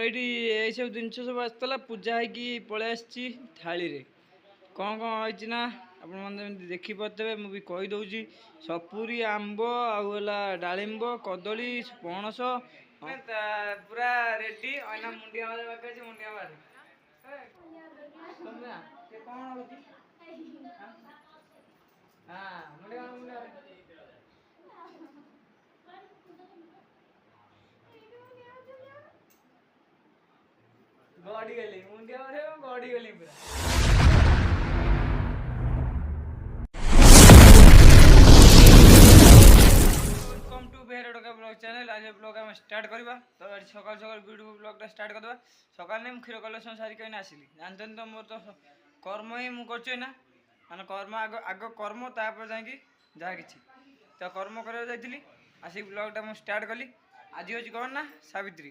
ये सब जिन सब आसला पूजा है पलि आसी थाली कौन कौन होती ना आप देखिपे मुझे कहीदे सपुरी आंब आला डालिंब कदली पणस पूरा रेडी अना मुंडिया मारे बाकी मुंडिया मारे कौन होती हाँ मुंडिया मुंडिया गड़ी गली मुंडिया मारे गड़ी गली पूरा वेलकम टू बेहर टका ब्लॉग चैनल। आज ब्लॉग हम स्टार्ट करवा तो आज सकाल सकाल वीडियो ब्लॉगटा स्टार्ट करवा सकाल नहीं क्षीर कलेक्शन सारिक आसली जानते तो मोर तो कर्म ही मुझे ना माने कर्म आग आग कर्म तापर जाकि जहाँ कि तो कर्म कर जाइली आसिक ब्लॉगटा मुझे स्टार्ट कली। आज हूँ कौन ना सावित्री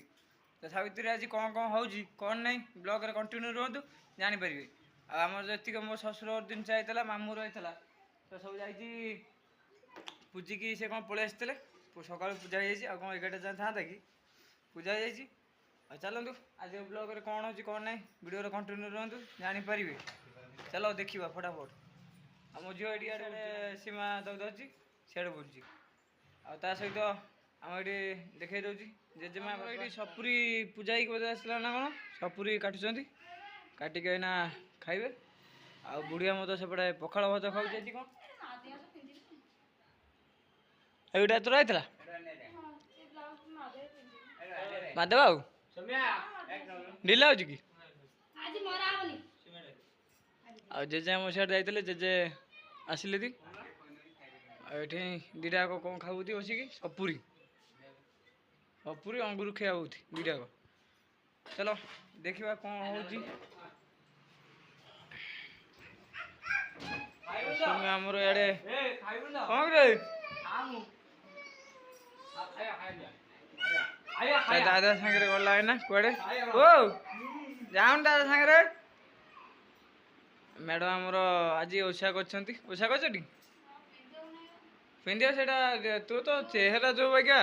तो सावित्री आज कौन कौन हो कौन नहीं ब्लॉग रे कंटिन्यू रुहतु जानीपर आमर जी मो शशुर दिन होता मामू रही तो सब जा पूजिकी से कौन पलि आसते सकाल पूजा हो कौन 11टा जाए था कि पूजा हो चलतु आज ब्लॉग रे कौन हो कौन ना वीडियो रे कंटिन्यू रुहतु जानीपर चलो देखा फटाफट आम झील ये सीमा दौड़ी सियाड़े बुलूँ आ सहित आम ये देखा दूसरी जेजेमा ये सपुरी पूजा बोधे आसला ना कौन सपुरी काटुंट काटिक ना खाइबे आ बुढ़िया मत सेपटे पखाड़ भात खाऊ कौन एटा तो रही माधव बाबू ढिला हो कि जेजे मो सियाड़ जाते जेजे आसिले दी ये दीटा कौन खाऊ बसिक सपुरी सपुरी अंगूर खिया होती दीटा चलो देखा कौन हो आमर इे कौन रे दादा सागर गला है ना कड़े ओ जाऊन दादा सागर मैडम आमर आज ओषा करषा कर पिंधिया से तू तो चेहरा जो क्या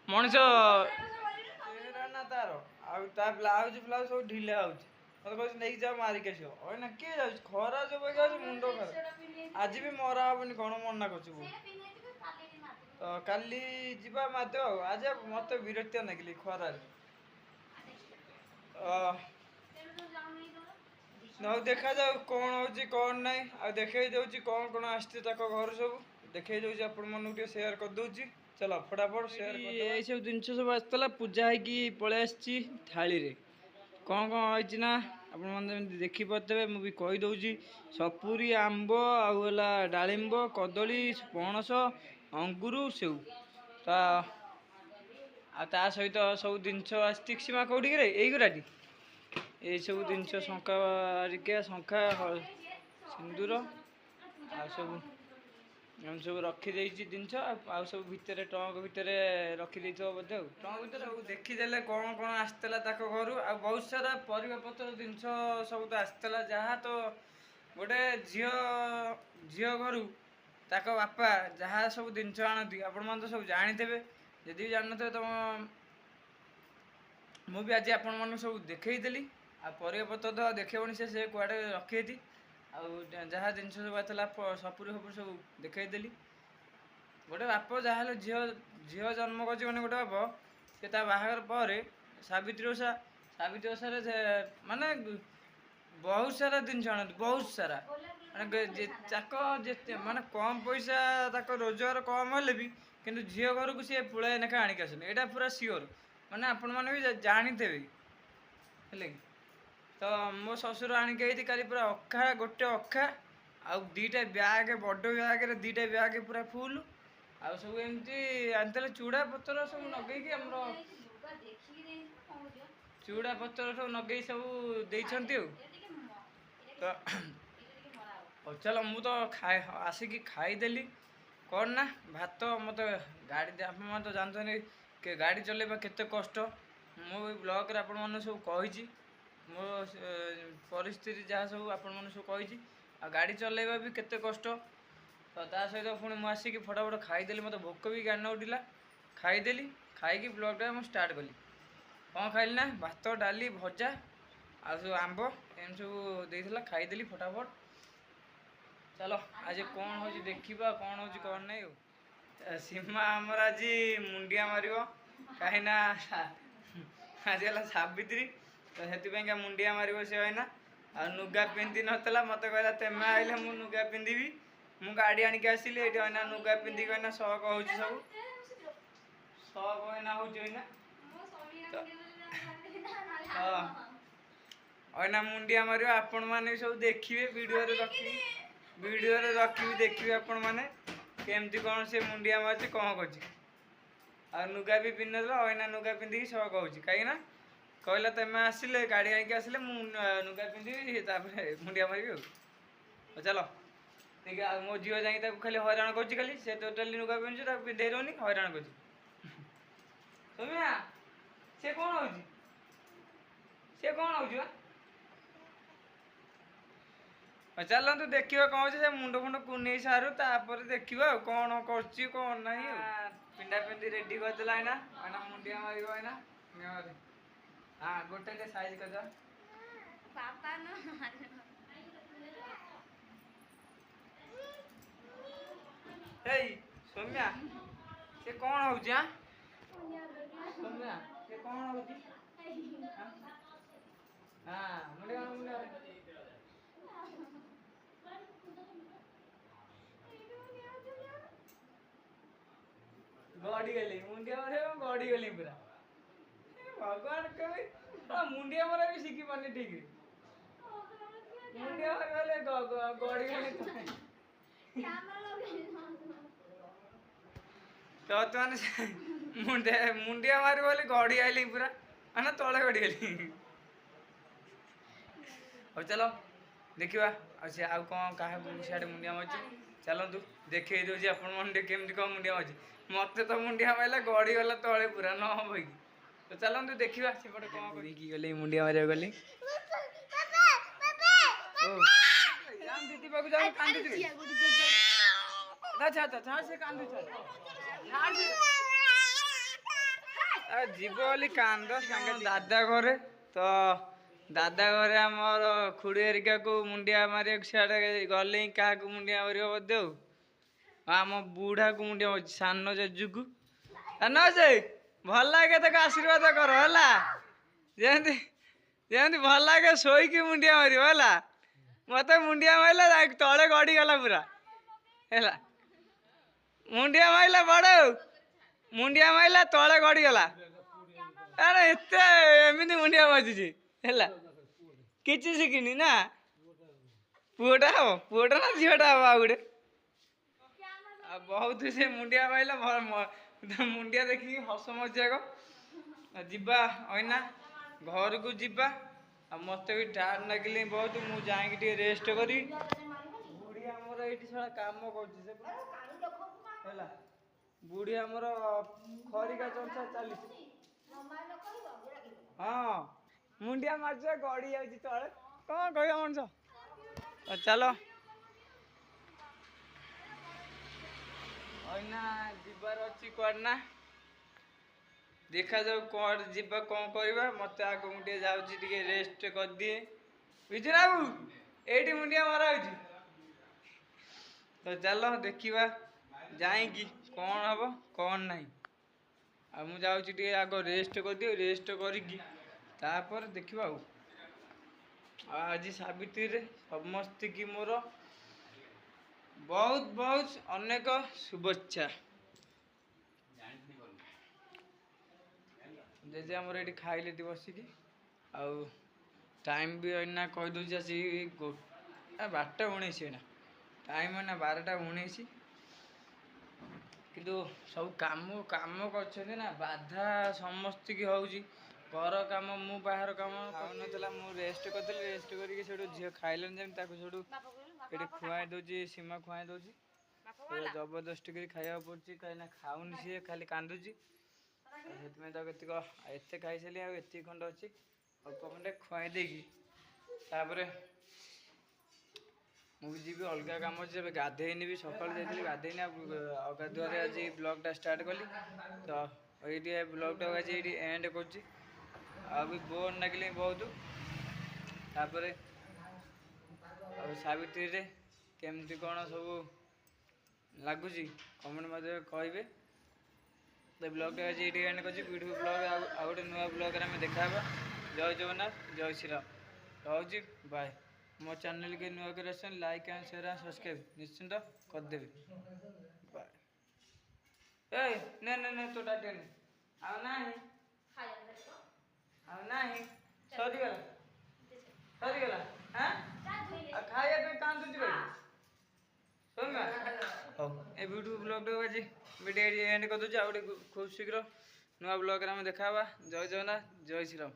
मनीष चेहरा ना तार ब्लाउज फ्लाउज सब ढिले आउट मत कह नहीं जाओ मारिक आस किए जा खरा जो क्या मुंड खराब आज भी मरा हेनी कौन मना कर तो काली जीवा माध्यम आज मत विरक्त लगिल खरार देखा जाऊ कौन हो कौन ना आ देखे दूसरी कौन कौन आसते घर सब देखे दूसरी आप सेयार करदे चलो फटाफट सेयार ये सब जिन सब आसला पूजा है पलि आसी थाली कौन कौन होती ना आप देखिपे मुझे कहीदे सपुरी आंब आला डालिंब कदली पणस अंगूर सेव तो सहित सब जिनस आसती सीमा कौटी यही गुराटी ये सब जिनस शंखा आरिका शंखा सिंदूर आ सब सब रखीदे जिनस आ सब भितर ट्रंक भितर रखीदे बोधे ट्रंक भितर सब देखीदे कौन कौन आसला घर आ बहुत सारा परिवा पत्र जिनस सब तो आसला जहाँ तो गोटे झी घर ताक बापा जहाँ सब जिनस आणती आपण तो सब जानीथे जदि भी जान थे तो मुझे आज आपण सब देखईदेली आ परिवा पत्र तो देखेबनी से कुआडे रखी जहाँ जिन सब आसला सपुरी फपुरी सब देखईदेली गोटे बाप जहाँ झी जन्म कर गोटे बाप से बाहर पर सावित्री ओषा माने बहुत सारा जिन आनती बहुत सारा माने माने कम पैसा रोजगार कम हेल्ले भी किंतु झी घर को सी पुलाए लेखा आणिक आसन यहाँ पूरा सियोर माने आपण मैंने भी जानीथे हेल्ले तो मो शशुर आणिक काली पूरा अखा गोटे अखा आउ दीटा ब्याग बड़ ब्याग दीटा ब्याग पूरा फुल आ सब एमती आनी चूड़ा पतर सब नगेक चूड़ा पतर सब नगे सब देती तो चलो मु तो आसिक खाईदेली कौन ना भात मत गाड़ी आप तो जानते गाड़ी चलेबा केते कष्ट मो ब्लॉग रे आपण मन सब कही मो परिस्थिति जहाँ सब आपण मन सब कही आ गाड़ी चलेबा भी केते कष्ट तो सहित पुणी मुझे आसिक फटाफट खाईदेली मत भोक भी गाड़ी न उठिला खाईदेली खाई ब्लॉगटा मुझे स्टार्ट कली କ'ଣ ଖାଇଲି ନା ଭାତ ଡାଲି ଭଜା ଆଉ ସବୁ ଆମ୍ବ ଏମିତି ସବୁ ଦେଇଥିଲା ଖାଇଦେଲି ଫଟାଫଟ। ଚାଲ ଆଜି କ'ଣ ହେଉଛି ଦେଖିବା କ'ଣ ହେଉଛି କ'ଣ ନାହିଁ ଆଉ। ସୀମା ଆମର ଆଜି ମୁଣ୍ଡିଆ ମାରିବ କାହିଁକିନା ଆଜି ହେଲା ସାବିତ୍ରୀ ତ ସେଥିପାଇଁକା ମୁଣ୍ଡିଆ ମାରିବ ସେ ଭାଇନା। ଆଉ ନୁଗା ପିନ୍ଧି ନଥିଲା ମୋତେ କହିଲା ତେମେ ଆଇଲେ ମୁଁ ନୁଗା ପିନ୍ଧିବି। ମୁଁ ଗାଡ଼ି ଆଣିକି ଆସିଲି ଏଇଠି ଭାଇନା ନୁଗା ପିନ୍ଧିକି ଭାଇନା ସଅକ ହେଉଛି ସବୁ ସଅକ ଭାଇନା ହେଉଛି ଭାଇନା। ହଁ ଭାଇନା ମୁଣ୍ଡିଆ ମାରିବ ଆପଣମାନେ ବି ସବୁ ଦେଖିବେ ଭିଡ଼ିଓରେ ରଖିବି ଦେଖିବେ ଆପଣମାନେ କେମିତି କ'ଣ ସେ ମୁଣ୍ଡିଆ ମାରୁଛି କ'ଣ କରୁଛି। ଆଉ ନୁଗା ବି ପିନ୍ଧିନଥିଲା ଭାଇନା ନୁଗା ପିନ୍ଧିକି ସଅକ ହେଉଛି କାହିଁକିନା କହିଲା ତେମେ ଆସିଲେ ଗାଡ଼ି ଆଣିକି ଆସିଲେ ମୁଁ ନୁଗା ପିନ୍ଧିବି ତାପରେ ମୁଣ୍ଡିଆ ମାରିବି ଆଉ। ଚାଲ ଟିକେ ଆଉ ମୋ ଝିଅ ଯାଇକି ତାକୁ ଖାଲି ହଇରାଣ କରୁଛି ଖାଲି ସେ ଟୋଟାଲି ନୁଗା ପିନ୍ଧୁଛି ତାକୁ ପିନ୍ଧେଇ ଦେଉନି ହଇରାଣ କରୁଛି। ସୌମ୍ୟା ସେ କ'ଣ ହେଉଛି ବା ଚାଲନ୍ତୁ ଦେଖିବା କ'ଣ ହେଉଛି ସେ ମୁଣ୍ଡ ଫୁଣ୍ଡ କୁନେଇ ସାରୁ ତାପରେ ଦେଖିବା ଆଉ କ'ଣ କରୁଛି କ'ଣ ନାହିଁ ଆଉ। ପିନ୍ଧା ପିନ୍ଧି ରେଡ଼ି କରିଦେଲା ଏଇନା ଏଇନା ମୁଣ୍ଡିଆ ମାରିବ ଏଇନା ହଁ ଗୋଟେ ସାଇଜ୍ କରିଦେବା। ହେଇ ସୌମ୍ୟା ସେ କ'ଣ ହେଉଛି ସୌମ୍ୟା ସେ କ'ଣ ହେଉଛି ମୁଣ୍ଡିଆ ଗଡ଼ିଗଲି ମୁଣ୍ଡିଆ ମାରିବା ଗଡ଼ିଗଲି ପୁରା ଭଗବାନ କେମିତି ମୁଣ୍ଡିଆ ମରା ବି ଶିଖି ପାରୁନି ଠିକରେ ମୁଣ୍ଡିଆ ମାରିଗଲେ ଗଡ଼ିଗଲି ତ ମାନେ ମୁଣ୍ଡିଆ ମାରିବ ବୋଲି ଗଡ଼ି ଆଇଲି ପୁରା ମାନେ ତଳେ ଗଡ଼ିଗଲି। ହଉ ଚାଲ ଦେଖିବା ଆଉ ସେ ଆଉ କ'ଣ କାହାକୁ ସିଆଡ଼େ ମୁଣ୍ଡିଆ ମାରୁଛି ଚାଲନ୍ତୁ ଦେଖେଇ ଦେଉଛି ଆପଣମାନେ କେମିତି କ'ଣ ମୁଣ୍ଡିଆ ମାରୁଛି। ମୋତେ ତ ମୁଣ୍ଡିଆ ମାରିଲା ଗଡ଼ିଗଲା ତଳେ ପୁରା ନ ହବ କି ତ ଚାଲନ୍ତୁ ଦେଖିବା ସେପଟେ କ'ଣ କରିକି ଗଲି ମୁଣ୍ଡିଆ ମାରିବାକୁ ଗଲି। ଦିଦି ପାଖକୁ ଯାଉ କାନ୍ଦୁଛି ସେ କାନ୍ଦୁଛି ଯିବ ବୋଲି କାନ୍ଦ ସାଙ୍ଗେ ଦାଦା ଘରେ ତ ଦାଦା ଘରେ ଆମର ଖୁଡ଼ି ହେରିକାକୁ ମୁଣ୍ଡିଆ ମାରିବାକୁ ସିଆଡ଼େ ଗଲେ ହିଁ କାହାକୁ ମୁଣ୍ଡିଆ ମାରିବ ବୋଧେ ଆଉ ଆମ ବୁଢ଼ାକୁ ମୁଣ୍ଡିଆ ମାରୁଛି ସାନ ଜେଜୁକୁ ସାନ ଯେ ଭଲ ଲାଗେ ତାକୁ ଆଶୀର୍ବାଦ କର ହେଲା ଯେମିତି ଭଲ ଲାଗେ ଶୋଇକି ମୁଣ୍ଡିଆ ମାରିବ ହେଲା। ମୋତେ ମୁଣ୍ଡିଆ ମାରିଲା ତଳେ ଗଡ଼ିଗଲା ପୁରା ହେଲା ମୁଣ୍ଡିଆ ମାରିଲା ବଡ଼ ମୁଣ୍ଡିଆ ମାରିଲା ତଳେ ଗଡ଼ିଗଲା ଆରେ ଏତେ ଏମିତି ମୁଣ୍ଡିଆ ମାରୁଛି ହେଲା କିଛି ଶିଖିନି ନା ପୁଅଟା ନା ଝିଅଟା ହବ ଆଉ ଗୋଟେ ଆଉ ବହୁତ ସେ ମୁଣ୍ଡିଆ ମାରିଲା ମୁଣ୍ଡିଆ ଦେଖିକି ହସ ମଜାକ ଯିବା ଅଇନା ଘରକୁ ଯିବା ଆଉ ମୋତେ ବି ଟାୟାର୍ଡ ଲାଗିଲେ ବହୁତ ମୁଁ ଯାଇକି ଟିକେ ରେଷ୍ଟ କରିବି। ବୁଢ଼ୀ ଆମର ଏଇଠି ସାରା କାମ କରୁଛି ସେ ହେଲା ବୁଢ଼ୀ ଆମର ଖରିକା ଚଞ୍ଚା ଚାଲିଛି ହଁ ମୁଣ୍ଡିଆ ମାରୁଛ ଗଡ଼ି ଯାଉଛି ତଳେ କ'ଣ କହିବା ମଣିଷ। ଚାଲ ଅଇନା ଯିବାର ଅଛି କୁଆଡ଼େ ନା ଦେଖାଯାଉ କୁଆଡ଼େ ଯିବା କ'ଣ କରିବା। ମୋତେ ଆଗ ମୁଁ ଟିକେ ଯାଉଛି ଟିକେ ରେଷ୍ଟ କରିଦିଏ ବୁଝିଲ ବାବୁ ଏଇଠି ମୁଣ୍ଡିଆ ମରା ହେଉଛି ତ ଚାଲ ଦେଖିବା ଯାଇକି କ'ଣ ହବ କ'ଣ ନାହିଁ। ଆଉ ମୁଁ ଯାଉଛି ଟିକେ ଆଗ ରେଷ୍ଟ କରିଦିଏ ରେଷ୍ଟ କରିକି ତାପରେ ଦେଖିବା ଆଉ ଆଜି ସାବିତ୍ରୀରେ ସମସ୍ତଙ୍କୁ ମୋର ବହୁତ ବହୁତ ଅନେକ शुभेच्छा। जैसे आमर ये खाइले बसिकी आउ टाइम भी अना कहीदे आसी 12:19 एना टाइम है 12:19 किंतु सब काम काम कर बाधा समस्त की हूँ घर कम मु बाहर कम करा मु रेस्ट करदेली रेस्ट करके झील खाइल ये खुआई दूसरी सीमा खुआई दूसरी जबरदस्ती कर खाया पड़ी कहीं खाऊनी सी खाली कांदुची एत खाई सारी आत खंड अच्छी अल्प खंडे खुआई देगी मुझे अलग कम अच्छे गाधेनी भी सका गाधेनी अगाधुआ आज ब्लॉगटा स्टार्ट कली तो ये ब्लॉगटा आज ये एंड कर ଆଉ ବି ବୋର୍ ଲାଗିଲେ ବହୁତ। ତାପରେ ଆଉ ସାବିତ୍ରୀରେ କେମିତି କ'ଣ ସବୁ ଲାଗୁଛି କମେଣ୍ଟ ମାଧ୍ୟମରେ କହିବେ। ତ ବ୍ଲଗ୍ଟା ଆଜି ଏଇଠି ଏଣ୍ଡ କରୁଛି। ଭିଡ଼ିଓ ବ୍ଲଗ୍ ଆଉ ଗୋଟେ ନୂଆ ବ୍ଲଗ୍ରେ ଆମେ ଦେଖା ହେବା। ଜୟ ଜଗନ୍ନାଥ, ଜୟ ଶ୍ରୀରାମ। ରହୁଛି, ବାଏ। ମୋ ଚ୍ୟାନେଲକୁ ନୂଆ କରି ଆସିଛନ୍ତି, like and share and subscribe ନିଶ୍ଚିନ୍ତ କରିଦେବେ। ବାଏ। ଏଇ ନେ ନେ ନେ ତୋ ଟାଟିଆ ନେ। ଆଉ ନାହିଁ, ଆଉ ନାହିଁ, ସରିଗଲା, ସରିଗଲା। ହାଁ ଆଉ ଖାଇବା ପାଇଁ କାନ୍ଦୁଛି କହିଲେ ଶୁଣନା। ହଉ ଏ ଭିଡ଼ିଓ ବ୍ଲଗ୍ଟାକୁ ଆଜି ଭିଡ଼ିଓ ଏଣ୍ଡ କରିଦେଉଛି। ଆଉ ଗୋଟେ ଖୁବ୍ ଶୀଘ୍ର ନୂଆ ବ୍ଲଗ୍ରେ ଆମେ ଦେଖା ହେବା। ଜୟ ଜଗନ୍ନାଥ, ଜୟ ଶ୍ରୀରାମ।